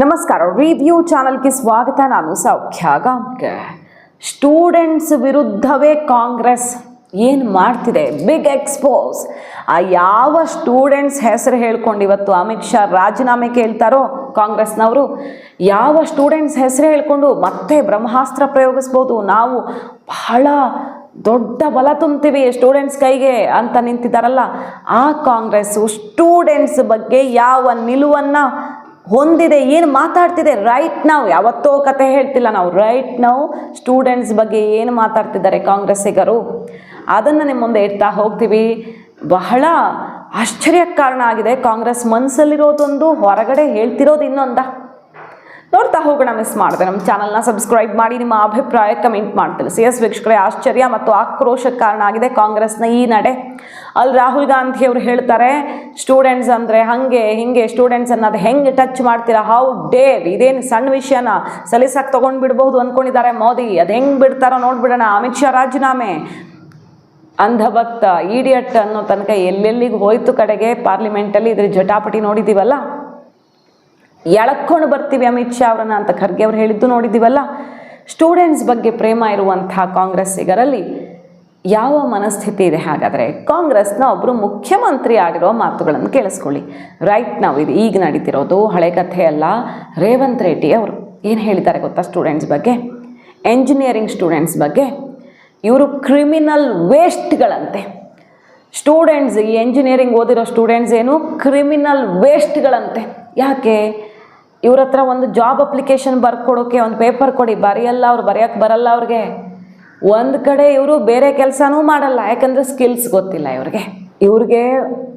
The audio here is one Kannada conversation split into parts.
ನಮಸ್ಕಾರ, ರಿವ್ಯೂ ಚಾನಲ್ಗೆ ಸ್ವಾಗತ. ನಾನು ಸೌಖ್ಯ ಗಾಂವ್ಕೆ. ಸ್ಟೂಡೆಂಟ್ಸ್ ವಿರುದ್ಧವೇ ಕಾಂಗ್ರೆಸ್ ಏನು ಮಾಡ್ತಿದೆ? Big expose. ಆ ಯಾವ ಸ್ಟೂಡೆಂಟ್ಸ್ ಹೆಸರು ಹೇಳ್ಕೊಂಡು ಇವತ್ತು ಅಮಿತ್ ಶಾ ರಾಜೀನಾಮೆ ಕೇಳ್ತಾರೋ ಕಾಂಗ್ರೆಸ್ನವರು, ಯಾವ ಸ್ಟೂಡೆಂಟ್ಸ್ ಹೆಸರು ಹೇಳ್ಕೊಂಡು ಮತ್ತೆ ಬ್ರಹ್ಮಾಸ್ತ್ರ ಪ್ರಯೋಗಿಸ್ಬೋದು, ನಾವು ಬಹಳ ದೊಡ್ಡ ಬಲ ತುಂಬ್ತೀವಿ ಸ್ಟೂಡೆಂಟ್ಸ್ ಕೈಗೆ ಅಂತ ನಿಂತಿದ್ದಾರಲ್ಲ, ಆ ಕಾಂಗ್ರೆಸ್ಸು ಸ್ಟೂಡೆಂಟ್ಸ್ ಬಗ್ಗೆ ಯಾವ ನಿಲುವನ್ನು ಹೊಂದಿದೆ, ಏನು ಮಾತಾಡ್ತಿದೆ ರೈಟ್ ನಾವು. ಯಾವತ್ತೋ ಕತೆ ಹೇಳ್ತಿಲ್ಲ ನಾವು, ರೈಟ್ ನಾವು ಸ್ಟೂಡೆಂಟ್ಸ್ ಬಗ್ಗೆ ಏನು ಮಾತಾಡ್ತಿದ್ದಾರೆ ಕಾಂಗ್ರೆಸ್ಸಿಗರು, ಅದನ್ನು ನಿಮ್ಮ ಮುಂದೆ ಇಡ್ತಾ ಹೋಗ್ತೀವಿ. ಬಹಳ ಆಶ್ಚರ್ಯಕ್ಕೆ ಕಾರಣ ಆಗಿದೆ. ಕಾಂಗ್ರೆಸ್ ಮನಸ್ಸಲ್ಲಿರೋದೊಂದು, ಹೊರಗಡೆ ಹೇಳ್ತಿರೋದು ಇನ್ನೊಂದ. ನೋಡ್ತಾ ಹೋಗೋಣ, ಮಿಸ್ ಮಾಡಿದೆ. ನಮ್ಮ ಚಾನಲ್ನ ಸಬ್ಸ್ಕ್ರೈಬ್ ಮಾಡಿ, ನಿಮ್ಮ ಅಭಿಪ್ರಾಯ ಕಮೆಂಟ್ ಮಾಡಿ ತಿಳಿಸಿ. ಎಸ್ ವೀಕ್ಷಕರೇ, ಆಶ್ಚರ್ಯ ಮತ್ತು ಆಕ್ರೋಶಕ್ಕೆ ಕಾರಣ ಆಗಿದೆ ಕಾಂಗ್ರೆಸ್ನ ಈ ನಡೆ. ಅಲ್ಲಿ ರಾಹುಲ್ ಗಾಂಧಿ ಅವರು ಹೇಳ್ತಾರೆ, ಸ್ಟೂಡೆಂಟ್ಸ್ ಅಂದರೆ ಹಾಗೆ ಹಿಂಗೆ, ಸ್ಟೂಡೆಂಟ್ಸ್ ಅನ್ನೋದು ಹೆಂಗೆ ಟಚ್ ಮಾಡ್ತೀರಾ, ಹೌ ಡೇರ್, ಇದೇನು ಸಣ್ಣ ವಿಷಯನ ಸಲೀಸಾಗಿ ತೊಗೊಂಡು ಬಿಡ್ಬೋದು ಅಂದ್ಕೊಂಡಿದ್ದಾರೆ ಮೋದಿ. ಅದು ಹೆಂಗೆ ಬಿಡ್ತಾರೋ ನೋಡ್ಬಿಡೋಣ. ಅಮಿತ್ ಶಾ ರಾಜೀನಾಮೆ, ಅಂಧಭಕ್ತ, ಈಡಿಯಟ್ ಅನ್ನೋ ತನಕ ಎಲ್ಲೆಲ್ಲಿಗೆ ಹೋಯ್ತು ಕಡೆಗೆ. ಪಾರ್ಲಿಮೆಂಟಲ್ಲಿ ಇದ್ರ ಜಟಾಪಟಿ ನೋಡಿದ್ದೀವಲ್ಲ, ಎಳಕೊಂಡು ಬರ್ತೀವಿ ಅಮಿತ್ ಶಾ ಅವರನ್ನ ಅಂತ ಖರ್ಗೆ ಅವ್ರು ಹೇಳಿದ್ದು ನೋಡಿದ್ದೀವಲ್ಲ. ಸ್ಟೂಡೆಂಟ್ಸ್ ಬಗ್ಗೆ ಪ್ರೇಮ ಇರುವಂಥ ಕಾಂಗ್ರೆಸ್ಸಿಗರಲ್ಲಿ ಯಾವ ಮನಸ್ಥಿತಿ ಇದೆ ಹಾಗಾದರೆ? ಕಾಂಗ್ರೆಸ್ನ ಒಬ್ಬರು ಮುಖ್ಯಮಂತ್ರಿ ಆಡಿರೋ ಮಾತುಗಳನ್ನು ಕೇಳಿಸ್ಕೊಳ್ಳಿ. ರೈಟ್ ನಾವು ಇದು ಈಗ ನಡೀತಿರೋದು ಹಳೆ ಕಥೆ ಅಲ್ಲ. ರೇವಂತ್ ರೆಡ್ಡಿ ಅವರು ಏನು ಹೇಳಿದ್ದಾರೆ ಗೊತ್ತಾ ಸ್ಟೂಡೆಂಟ್ಸ್ ಬಗ್ಗೆ, ಎಂಜಿನಿಯರಿಂಗ್ ಸ್ಟೂಡೆಂಟ್ಸ್ ಬಗ್ಗೆ? ಇವರು ಕ್ರಿಮಿನಲ್ ವೇಸ್ಟ್ಗಳಂತೆ. ಸ್ಟೂಡೆಂಟ್ಸ್, ಈ ಎಂಜಿನಿಯರಿಂಗ್ ಓದಿರೋ ಸ್ಟೂಡೆಂಟ್ಸ್ ಏನು ಕ್ರಿಮಿನಲ್ ವೇಸ್ಟ್ಗಳಂತೆ. ಯಾಕೆ? ಇವ್ರ ಹತ್ರ ಒಂದು ಜಾಬ್ ಅಪ್ಲಿಕೇಶನ್ ಬರ್ಕೊಡೋಕ್ಕೆ ಒಂದು ಪೇಪರ್ ಕೊಡಿ, ಬರೆಯಲ್ಲ ಅವ್ರು, ಬರೆಯೋಕ್ಕೆ ಬರಲ್ಲ ಅವ್ರಿಗೆ. ಒಂದು ಕಡೆ ಇವರು ಬೇರೆ ಕೆಲಸನೂ ಮಾಡಲ್ಲ, ಯಾಕಂದರೆ ಸ್ಕಿಲ್ಸ್ ಗೊತ್ತಿಲ್ಲ ಇವ್ರಿಗೆ.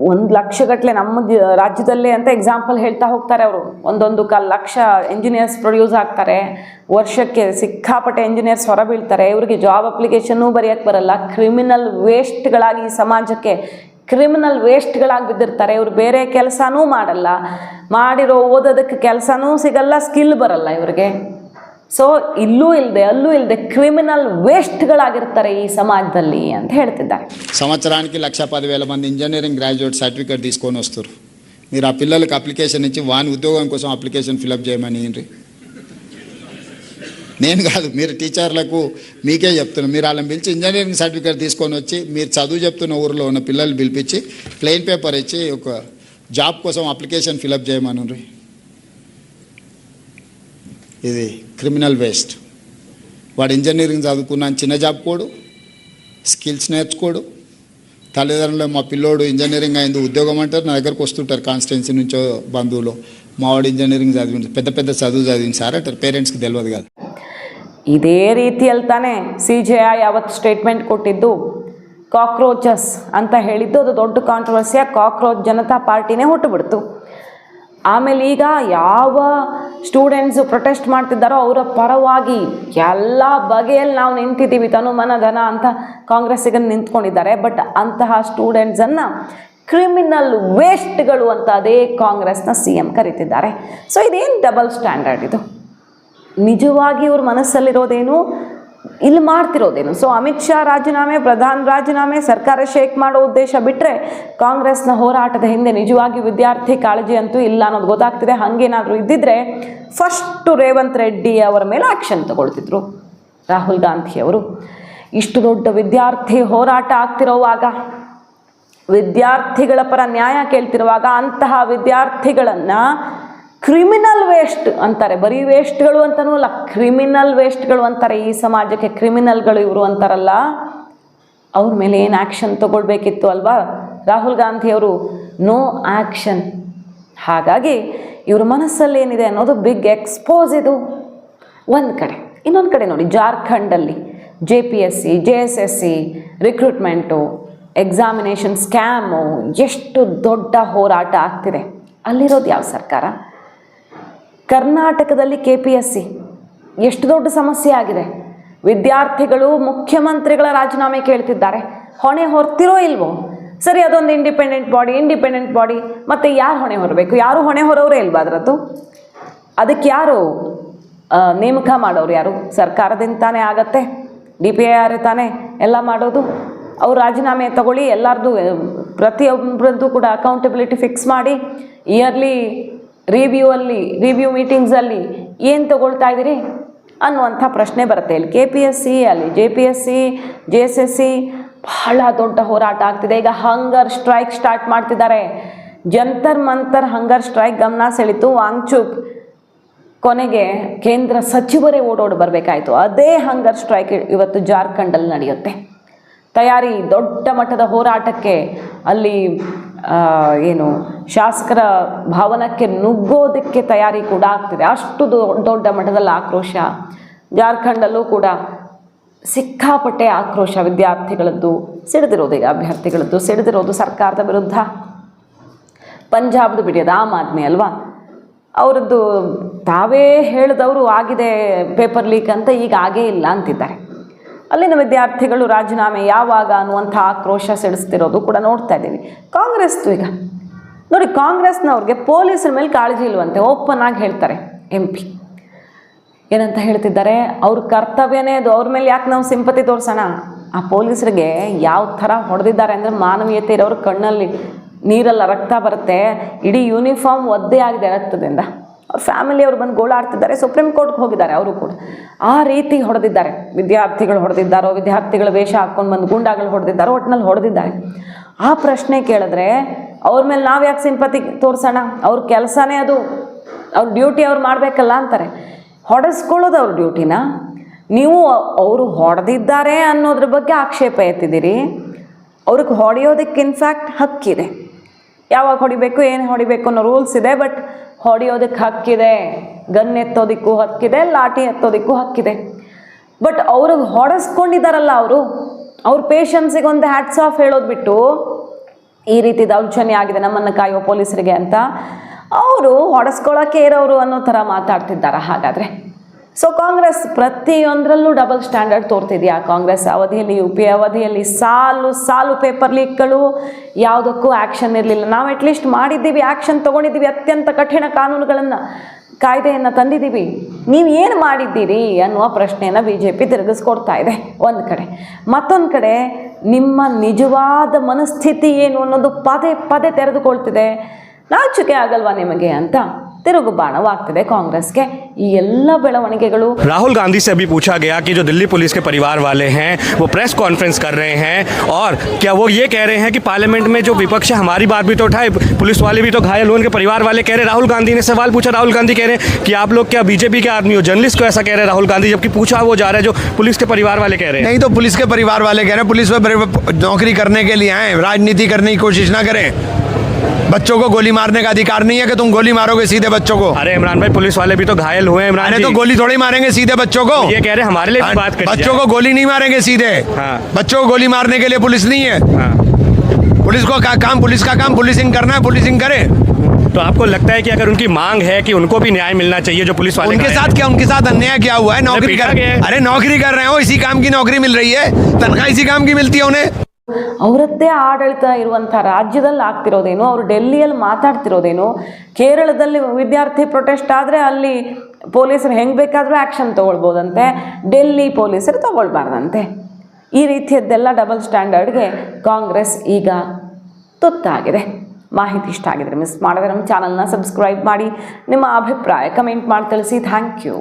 1 ಲಕ್ಷಗಟ್ಟಲೆ ನಮ್ಮ ರಾಜ್ಯದಲ್ಲೇ ಅಂತ ಎಕ್ಸಾಂಪಲ್ ಹೇಳ್ತಾ ಹೋಗ್ತಾರೆ ಅವರು. 1 ಲಕ್ಷ ಎಂಜಿನಿಯರ್ಸ್ ಪ್ರೊಡ್ಯೂಸ್ ಆಗ್ತಾರೆ ವರ್ಷಕ್ಕೆ, ಸಿಕ್ಕಾಪಟ್ಟೆ ಎಂಜಿನಿಯರ್ಸ್ ಹೊರಬೀಳ್ತಾರೆ. ಇವ್ರಿಗೆ ಜಾಬ್ ಅಪ್ಲಿಕೇಶನ್ನೂ ಬರೆಯೋಕ್ಕೆ ಬರಲ್ಲ. ಕ್ರಿಮಿನಲ್ ವೇಸ್ಟ್ಗಳಾಗಿ ಈ ಸಮಾಜಕ್ಕೆ ಕ್ರಿಮಿನಲ್ ವೇಸ್ಟ್ಗಳಾಗಿ ಬಿದ್ದಿರ್ತಾರೆ. ಇವರು ಬೇರೆ ಕೆಲಸನೂ ಮಾಡಲ್ಲ, ಮಾಡಿರೋ ಓದೋದಕ್ಕೆ ಕೆಲಸನೂ ಸಿಗಲ್ಲ, ಸ್ಕಿಲ್ ಬರಲ್ಲ ಇವ್ರಿಗೆ. ಸೊ ಇಲ್ಲೂ ಇಲ್ಲದೆ ಅಲ್ಲೂ ಇಲ್ಲದೆ క్రిమినల్ వేస్ట్ಗಳಾಗಿರ್ತಾರೆ ఈ సమాజದಲ್ಲಿ ಅಂತ ಹೇಳ್ತಿದ್ದಾರೆ. సంవత్సరానికి 1,10,000 మంది ఇంజనీరింగ్ గ్రాడ్యుయేట్ సర్టిఫికేట్ తీసుకొని వస్తారు. మీరు ఆ పిల్లలకి అప్లికేషన్ ఇచ్చి వాని ఉద్యోగం కోసం అప్లికేషన్ ఫిలప్ చేయమని నేను కాదు, మీరు టీచర్లకు మీకే చెప్తున్నాను. మీరు వాళ్ళని పిలిచి ఇంజనీరింగ్ సర్టిఫికేట్ తీసుకొని వచ్చి మీరు చదువు చెప్తున్న ఊరిలో ఉన్న పిల్లలు పిలిపించి ప్లెయిన్ పేపర్ ఇచ్చి ఒక జాబ్ కోసం అప్లికేషన్ ఫిలప్ చేయమని. ఇది క్రిమినల్ వేస్ట్. వాడు ఇంజనీరింగ్ చదువుకున్న చిన్న జాబ్ కోడు, స్కిల్స్ నేర్చుకోడు. తల్లిదండ్రులు మా పిల్లోడు ఇంజనీరింగ్ అయింది ఉద్యోగం అంటారు, నా దగ్గరకు వస్తుంటారు కాన్స్టిట్యున్సీ నుంచో బంధువులు, మావాడు ఇంజనీరింగ్ చదివింది, పెద్ద పెద్ద చదువు చదివింది సార్ అంటారు. పేరెంట్స్కి తెలియదు కదా. ಇದೇ ರೀತಿಯಲ್ಲಿ ತಾನೇ CJI ಯಾವತ್ತು ಸ್ಟೇಟ್ಮೆಂಟ್ ಕೊಟ್ಟಿದ್ದು, ಕಾಕ್ರೋಚಸ್ ಅಂತ ಹೇಳಿದ್ದು, ಅದು ದೊಡ್ಡ ಕಾಂಟ್ರವರ್ಸಿಯ ಕಾಕ್ರೋಚ್ ಜನತಾ ಪಾರ್ಟಿನೇ ಹೊಟ್ಟುಬಿಡ್ತು. ಆಮೇಲೆ ಈಗ ಯಾವ ಸ್ಟೂಡೆಂಟ್ಸು ಪ್ರೊಟೆಸ್ಟ್ ಮಾಡ್ತಿದ್ದಾರೋ ಅವರ ಪರವಾಗಿ ಎಲ್ಲ ಬಗೆಯಲ್ಲಿ ನಾವು ನಿಂತಿದ್ದೀವಿ, ತನು ಮನ ಧನ ಅಂತ ಕಾಂಗ್ರೆಸ್ಸಿಗೆ ನಿಂತ್ಕೊಂಡಿದ್ದಾರೆ. ಬಟ್ ಅಂತಹ ಸ್ಟೂಡೆಂಟ್ಸನ್ನು ಕ್ರಿಮಿನಲ್ ವೇಸ್ಟ್ಗಳು ಅಂತ ಅದೇ ಕಾಂಗ್ರೆಸ್ನ CM ಕರೀತಿದ್ದಾರೆ. ಸೊ ಇದೇನು ಡಬಲ್ ಸ್ಟ್ಯಾಂಡರ್ಡ್ ಇದು? ನಿಜವಾಗಿ ಇವ್ರ ಮನಸ್ಸಲ್ಲಿರೋದೇನು, ಇಲ್ಲಿ ಮಾಡ್ತಿರೋದೇನು? ಸೊ ಅಮಿತ್ ಶಾ ರಾಜೀನಾಮೆ, ಪ್ರಧಾನ್ ರಾಜೀನಾಮೆ, ಸರ್ಕಾರ ಶೇಕ್ ಮಾಡೋ ಉದ್ದೇಶ ಬಿಟ್ಟರೆ ಕಾಂಗ್ರೆಸ್ನ ಹೋರಾಟದ ಹಿಂದೆ ನಿಜವಾಗಿ ವಿದ್ಯಾರ್ಥಿ ಕಾಳಜಿ ಅಂತೂ ಇಲ್ಲ ಅನ್ನೋದು ಗೊತ್ತಾಗ್ತಿದೆ. ಹಾಗೇನಾದರೂ ಇದ್ದಿದ್ರೆ ಫಸ್ಟು ರೇವಂತ್ ರೆಡ್ಡಿ ಅವರ ಮೇಲೆ ಆ್ಯಕ್ಷನ್ ತಗೊಳ್ತಿದ್ರು ರಾಹುಲ್ ಗಾಂಧಿ ಅವರು. ಇಷ್ಟು ದೊಡ್ಡ ವಿದ್ಯಾರ್ಥಿ ಹೋರಾಟ ಆಗ್ತಿರೋವಾಗ, ವಿದ್ಯಾರ್ಥಿಗಳ ಪರ ನ್ಯಾಯ ಕೇಳ್ತಿರುವಾಗ ಅಂತಹ ವಿದ್ಯಾರ್ಥಿಗಳನ್ನು ಕ್ರಿಮಿನಲ್ ವೇಸ್ಟ್ ಅಂತಾರೆ. ಬರೀ ವೇಸ್ಟ್ಗಳು ಅಂತನೂ ಅಲ್ಲ, ಕ್ರಿಮಿನಲ್ ವೇಸ್ಟ್ಗಳು ಅಂತಾರೆ. ಈ ಸಮಾಜಕ್ಕೆ ಕ್ರಿಮಿನಲ್ಗಳು ಇವರು ಅಂತಾರಲ್ಲ, ಅವ್ರ ಮೇಲೆ ಏನು ಆ್ಯಕ್ಷನ್ ತಗೊಳ್ಬೇಕಿತ್ತು ಅಲ್ವಾ ರಾಹುಲ್ ಗಾಂಧಿ ಅವರು? No action. ಹಾಗಾಗಿ ಇವ್ರ ಮನಸ್ಸಲ್ಲಿ ಏನಿದೆ ಅನ್ನೋದು ಬಿಗ್ ಎಕ್ಸ್ಪೋಸ್ ಇದು ಒಂದು ಕಡೆ. ಇನ್ನೊಂದು ಕಡೆ ನೋಡಿ, ಜಾರ್ಖಂಡಲ್ಲಿ JPSC JSSC recruitment, examination scam, ಎಷ್ಟು ದೊಡ್ಡ ಹೋರಾಟ ಆಗ್ತಿದೆ. ಅಲ್ಲಿರೋದು ಯಾವ ಸರ್ಕಾರ? ಕರ್ನಾಟಕದಲ್ಲಿ KPSC ಎಷ್ಟು ದೊಡ್ಡ ಸಮಸ್ಯೆ ಆಗಿದೆ. ವಿದ್ಯಾರ್ಥಿಗಳು ಮುಖ್ಯಮಂತ್ರಿಗಳ ರಾಜೀನಾಮೆ ಕೇಳ್ತಿದ್ದಾರೆ. ಹೊಣೆ ಹೊರ್ತಿರೋ ಇಲ್ವೋ? ಸರಿ, ಅದೊಂದು ಇಂಡಿಪೆಂಡೆಂಟ್ ಬಾಡಿ, ಮತ್ತು ಯಾರು ಹೊಣೆ ಹೊರಬೇಕು? ಯಾರು ಹೊಣೆ ಹೊರೋರೇ ಇಲ್ವಾ ಅದರದ್ದು? ಅದಕ್ಕೆ ಯಾರು ನೇಮಕ ಮಾಡೋರು? ಯಾರು? ಸರ್ಕಾರದಿಂದ ತಾನೇ ಆಗತ್ತೆ, DPIR ತಾನೇ ಎಲ್ಲ ಮಾಡೋದು. ಅವ್ರು ರಾಜೀನಾಮೆ ತಗೊಳ್ಳಿ, ಎಲ್ಲರದ್ದು ಪ್ರತಿಯೊಬ್ಬರದ್ದು ಕೂಡ ಅಕೌಂಟಬಿಲಿಟಿ ಫಿಕ್ಸ್ ಮಾಡಿ, ಇಯರ್ಲಿ ರಿವ್ಯೂ ಮೀಟಿಂಗ್ಸಲ್ಲಿ ಏನು ತಗೊಳ್ತಾ ಇದ್ದೀರಿ ಅನ್ನುವಂಥ ಪ್ರಶ್ನೆ ಬರುತ್ತೆ. ಇಲ್ಲಿ KPSC, ಅಲ್ಲಿ JPSC, JSSC ಬಹಳ ದೊಡ್ಡ ಹೋರಾಟ ಆಗ್ತಿದೆ. ಈಗ ಹಂಗರ್ ಸ್ಟ್ರೈಕ್ ಸ್ಟಾರ್ಟ್ ಮಾಡ್ತಿದ್ದಾರೆ. ಜಂತರ್ ಮಂತರ್ ಹಂಗರ್ ಸ್ಟ್ರೈಕ್ ಗಮನ ಸೆಳೀತು. ವಾಂಗ್ಚುಕ್ ಕೊನೆಗೆ ಕೇಂದ್ರ ಸಚಿವರೇ ಓಡೋಡಿ ಬರಬೇಕಾಯಿತು. ಅದೇ ಹಂಗರ್ ಸ್ಟ್ರೈಕ್ ಇವತ್ತು ಜಾರ್ಖಂಡಲ್ಲಿ ನಡೆಯುತ್ತೆ. ತಯಾರಿ ದೊಡ್ಡ ಮಟ್ಟದ ಹೋರಾಟಕ್ಕೆ ಅಲ್ಲಿ ಶಾಸಕರ ಭವನಕ್ಕೆ ನುಗ್ಗೋದಕ್ಕೆ ತಯಾರಿ ಕೂಡ ಆಗ್ತಿದೆ. ಅಷ್ಟು ದೊಡ್ಡ ಮಟ್ಟದಲ್ಲಿ ಆಕ್ರೋಶ ಜಾರ್ಖಂಡಲ್ಲೂ ಕೂಡ ಸಿಕ್ಕಾಪಟ್ಟೆ ಆಕ್ರೋಶ ವಿದ್ಯಾರ್ಥಿಗಳದ್ದು ಸಿಡಿದಿರೋದು. ಈಗ ಅಭ್ಯರ್ಥಿಗಳದ್ದು ಸಿಡಿದಿರೋದು ಸರ್ಕಾರದ ವಿರುದ್ಧ. ಪಂಜಾಬ್ದು ಬಿಡಿಯೋದು ಆಮ್ ಆದ್ಮಿ ಅಲ್ವಾ, ಅವರದ್ದು ತಾವೇ ಹೇಳಿದವರು ಆಗಿದೆ ಪೇಪರ್ ಲೀಕ್ ಅಂತ, ಈಗ ಆಗೇ ಇಲ್ಲ ಅಂತಿದ್ದಾರೆ. ಅಲ್ಲಿನ ವಿದ್ಯಾರ್ಥಿಗಳು ರಾಜೀನಾಮೆ ಯಾವಾಗ ಅನ್ನುವಂಥ ಆಕ್ರೋಶ ಸಿಡಿಸ್ತಿರೋದು ಕೂಡ ನೋಡ್ತಾ ಇದ್ದೀವಿ. ಕಾಂಗ್ರೆಸ್ದು ಈಗ ನೋಡಿ, ಕಾಂಗ್ರೆಸ್ನವ್ರಿಗೆ ಪೊಲೀಸರ ಮೇಲೆ ಕಾಳಜಿ ಇಲ್ವಂತೆ. ಓಪನ್ ಆಗಿ ಹೇಳ್ತಾರೆ MP. ಏನಂತ ಹೇಳ್ತಿದ್ದಾರೆ, ಅವ್ರ ಕರ್ತವ್ಯನೇ ಅದು, ಅವ್ರ ಮೇಲೆ ಯಾಕೆ ನಾವು ಸಿಂಪತಿ ತೋರಿಸೋಣ. ಆ ಪೊಲೀಸರಿಗೆ ಯಾವ ಥರ ಹೊಡೆದಿದ್ದಾರೆ ಅಂದರೆ ಮಾನವೀಯತೆ ಇರೋರು ಕಣ್ಣಲ್ಲಿ ನೀರೆಲ್ಲ ರಕ್ತ ಬರುತ್ತೆ. ಇಡೀ ಯೂನಿಫಾರ್ಮ್ ಒದ್ದೆ ಆಗಿದೆ ರಕ್ತದಿಂದ. ಅವ್ರ ಫ್ಯಾಮಿಲಿಯವರು ಬಂದು ಗೋಳಾಡ್ತಿದ್ದಾರೆ. ಸುಪ್ರೀಂ ಕೋರ್ಟ್ಗೆ ಹೋಗಿದ್ದಾರೆ ಅವರು ಕೂಡ. ಆ ರೀತಿ ಹೊಡೆದಿದ್ದಾರೆ. ವಿದ್ಯಾರ್ಥಿಗಳು ಹೊಡೆದಿದ್ದಾರೋ, ವಿದ್ಯಾರ್ಥಿಗಳ ವೇಷ ಹಾಕ್ಕೊಂಡು ಬಂದು ಗೂಂಡಾಗಳು ಹೊಡೆದಿದ್ದಾರೋ, ಒಟ್ಟಿನಲ್ಲಿ ಹೊಡೆದಿದ್ದಾರೆ. ಆ ಪ್ರಶ್ನೆ ಕೇಳಿದ್ರೆ ಅವ್ರ ಮೇಲೆ ನಾವು ಯಾಕೆ ಸಿಂಪತಿ ತೋರಿಸೋಣ, ಅವ್ರ ಕೆಲಸನೇ ಅದು, ಅವ್ರ ಡ್ಯೂಟಿ ಅವ್ರು ಮಾಡಬೇಕಲ್ಲ ಅಂತಾರೆ. ಹೊಡೆಸ್ಕೊಳ್ಳೋದು ಅವ್ರ ಡ್ಯೂಟಿನ. ನೀವು ಅವರು ಹೊಡೆದಿದ್ದಾರೆ ಅನ್ನೋದ್ರ ಬಗ್ಗೆ ಆಕ್ಷೇಪ ಎತ್ತಿದ್ದೀರಿ. ಅವ್ರಿಗೆ ಹೊಡೆಯೋದಕ್ಕೆ ಇನ್ಫ್ಯಾಕ್ಟ್ ಹಕ್ಕಿದೆ. ಯಾವಾಗ ಹೊಡಿಬೇಕು, ಏನು ಹೊಡಿಬೇಕು ಅನ್ನೋ ರೂಲ್ಸ್ ಇದೆ. ಬಟ್ ಹೊಡೆಯೋದಕ್ಕೆ ಹಕ್ಕಿದೆ, ಗನ್ ಎತ್ತೋದಕ್ಕೂ ಹಕ್ಕಿದೆ, ಲಾಠಿ ಎತ್ತೋದಕ್ಕೂ ಹಕ್ಕಿದೆ. ಬಟ್ ಅವ್ರಿಗೆ ಹೊಡೆಸ್ಕೊಂಡಿದ್ದಾರಲ್ಲ ಅವ್ರ ಪೇಷನ್ಸಿಗೆ ಒಂದು ಹ್ಯಾಟ್ಸ್ ಆಫ್ ಹೇಳೋದು ಬಿಟ್ಟು ಈ ರೀತಿ ದೌರ್ಜನ್ಯ ಆಗಿದೆ ನಮ್ಮನ್ನು ಕಾಯುವ ಪೊಲೀಸರಿಗೆ ಅಂತ ಅವರು ಹೊಡೆಸ್ಕೊಳ್ಳೋಕೆ ಇರೋರು ಅನ್ನೋ ಥರ ಮಾತಾಡ್ತಿದ್ದಾರೆ. ಹಾಗಾದರೆ ಸೊ ಕಾಂಗ್ರೆಸ್ ಪ್ರತಿಯೊಂದರಲ್ಲೂ ಡಬಲ್ ಸ್ಟ್ಯಾಂಡರ್ಡ್ ತೋರ್ತಿದೆಯಾ? ಕಾಂಗ್ರೆಸ್ ಅವಧಿಯಲ್ಲಿ, UPA ಅವಧಿಯಲ್ಲಿ ಸಾಲು ಪೇಪರ್ ಲೀಕ್ಗಳು, ಯಾವುದಕ್ಕೂ ಆ್ಯಕ್ಷನ್ ಇರಲಿಲ್ಲ. ನಾವು ಅಟ್ಲೀಸ್ಟ್ ಮಾಡಿದ್ದೀವಿ, ಆ್ಯಕ್ಷನ್ ತೊಗೊಂಡಿದ್ದೀವಿ, ಅತ್ಯಂತ ಕಠಿಣ ಕಾನೂನುಗಳನ್ನು, ಕಾಯ್ದೆಯನ್ನು ತಂದಿದ್ದೀವಿ. ನೀವು ಏನು ಮಾಡಿದ್ದೀರಿ ಅನ್ನುವ ಪ್ರಶ್ನೆಯನ್ನು BJP ತಿರುಗಿಸ್ಕೊಡ್ತಾ ಇದೆ ಒಂದು ಕಡೆ. ಮತ್ತೊಂದು ಕಡೆ ನಿಮ್ಮ ನಿಜವಾದ ಮನಸ್ಥಿತಿ ಏನು ಅನ್ನೋದು ಪದೇ ತೆರೆದುಕೊಳ್ತಿದೆ. ನಾಚಿಕೆ ಆಗಲ್ವಾ ನಿಮಗೆ ಅಂತ ತಿರುಗುಬಾಣವಾಗ್ತಿದೆ ಕಾಂಗ್ರೆಸ್ಗೆ ಈ ಎಲ್ಲ ಬೆಳವಣಿಗೆಗಳು. राहुल गांधी से अभी पूछा गया कि जो दिल्ली पुलिस के परिवार वाले हैं वो प्रेस कॉन्फ्रेंस कर रहे हैं और क्या वो ये कह रहे हैं कि पार्लियामेंट में जो विपक्ष है हमारी बात भी तो उठाए, पुलिस वाले भी तो घायल हुए, उनके परिवार वाले कह रहे। राहुल गांधी ने सवाल पूछा, राहुल गांधी कह रहे हैं कि आप लोग क्या BJP के आदमी हो? जर्नलिस्ट को ऐसा कह रहे राहुल गांधी, जबकि पूछा वो जा रहा है जो पुलिस के परिवार वाले कह रहे हैं। नहीं तो पुलिस के परिवार वाले कह रहे हैं पुलिस में नौकरी करने के लिए आए, राजनीति करने की कोशिश ना करें। बच्चों को गोली मारने का अधिकार नहीं है कि तुम गोली मारोगे सीधे बच्चों को। अरे इमरान भाई, पुलिस वाले भी तो घायल हुए हैं इमरान जी। तो गोली थोड़ी मारेंगे सीधे बच्चों को। ये कह रहे हमारे लिए भी बात करिए। बच्चों को गोली नहीं मारेंगे सीधे। हाँ। बच्चों को गोली मारने के लिए पुलिस नहीं है। हाँ। पुलिस का काम पुलिसिंग करना है, पुलिसिंग करे। तो आपको लगता है कि अगर उनकी मांग है कि उनको भी न्याय मिलना चाहिए जो पुलिस वाले उनके साथ क्या, उनके साथ अन्याय क्या हुआ है? नौकरी कर, अरे नौकरी कर रहे हो, इसी काम की नौकरी मिल रही है, तनख्वाह इसी काम की मिलती है उन्हें। ಅವರದ್ದೇ ಆಡಳಿತ ಇರುವಂಥ ರಾಜ್ಯದಲ್ಲಿ ಆಗ್ತಿರೋದೇನು, ಅವರು ಡೆಲ್ಲಿಯಲ್ಲಿ ಮಾತಾಡ್ತಿರೋದೇನು, ಕೇರಳದಲ್ಲಿ ವಿದ್ಯಾರ್ಥಿ ಪ್ರೊಟೆಸ್ಟ್ ಆದರೆ ಅಲ್ಲಿ ಪೊಲೀಸರು ಹೆಂಗೆ ಬೇಕಾದರೂ ಆ್ಯಕ್ಷನ್ ತೊಗೊಳ್ಬೋದಂತೆ, ಡೆಲ್ಲಿ ಪೊಲೀಸರು ತೊಗೊಳ್ಬಾರ್ದಂತೆ. ಈ ರೀತಿಯದ್ದೆಲ್ಲ ಡಬಲ್ ಸ್ಟ್ಯಾಂಡರ್ಡ್ಗೆ ಕಾಂಗ್ರೆಸ್ ಈಗ ತುತ್ತಾಗಿದೆ. ಮಾಹಿತಿ ಇಷ್ಟ ಆಗಿದ್ರೆ ಮಿಸ್ ಮಾಡಿದ್ರೆ ನಮ್ಮ ಚಾನಲ್ನ ಸಬ್ಸ್ಕ್ರೈಬ್ ಮಾಡಿ, ನಿಮ್ಮ ಅಭಿಪ್ರಾಯ ಕಮೆಂಟ್ ಮಾಡಿ ತಿಳಿಸಿ. Thank you.